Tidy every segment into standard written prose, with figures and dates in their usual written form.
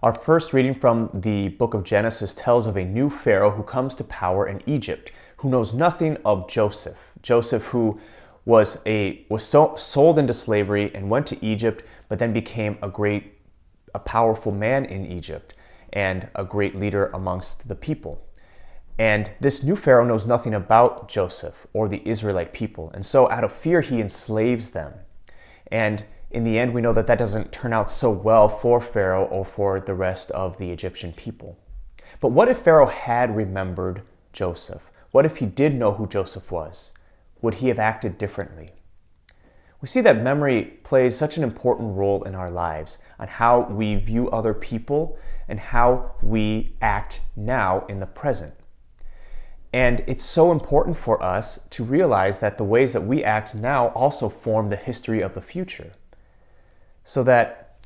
Our first reading from the book of Genesis tells of a new Pharaoh who comes to power in Egypt, who knows nothing of Joseph. Joseph, who was sold into slavery and went to Egypt, but then became a powerful man in Egypt and a great leader amongst the people. And this new Pharaoh knows nothing about Joseph or the Israelite people. And so out of fear, he enslaves them. And in the end, we know that that doesn't turn out so well for Pharaoh or for the rest of the Egyptian people. But what if Pharaoh had remembered Joseph? What if he did know who Joseph was? Would he have acted differently? We see that memory plays such an important role in our lives on how we view other people and how we act now in the present. And it's so important for us to realize that the ways that we act now also form the history of the future. So that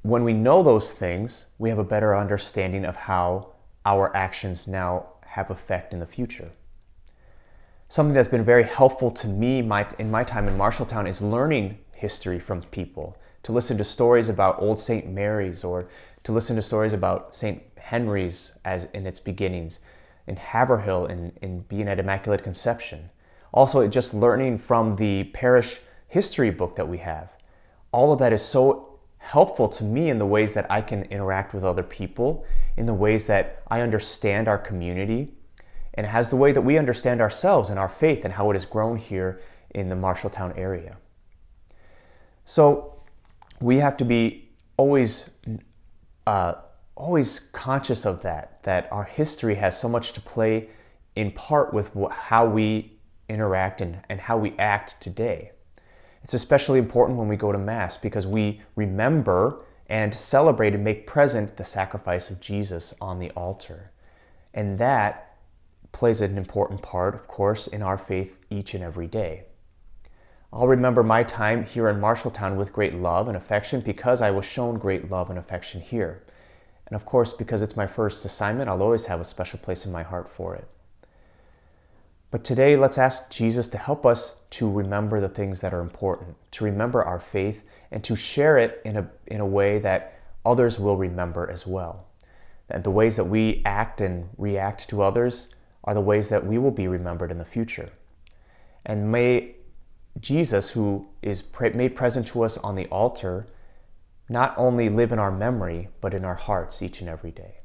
when we know those things, we have a better understanding of how our actions now have effect in the future. Something that's been very helpful to me in my time in Marshalltown is learning history from people, to listen to stories about old St. Mary's or to listen to stories about St. Henry's as in its beginnings, in Haverhill, in being at Immaculate Conception. Also, just learning from the parish history book that we have. All of that is so helpful to me in the ways that I can interact with other people, in the ways that I understand our community, and it has the way that we understand ourselves and our faith and how it has grown here in the Marshalltown area. So we have to be always conscious of that our history has so much to play in part with how we interact and how we act today. It's especially important when we go to Mass because we remember and celebrate and make present the sacrifice of Jesus on the altar. And that plays an important part, of course, in our faith each and every day. I'll remember my time here in Marshalltown with great love and affection because I was shown great love and affection here. And of course, because it's my first assignment, I'll always have a special place in my heart for it. But today, let's ask Jesus to help us to remember the things that are important, to remember our faith, and to share it in a way that others will remember as well. And the ways that we act and react to others are the ways that we will be remembered in the future. And may Jesus, who is made present to us on the altar, not only live in our memory, but in our hearts each and every day.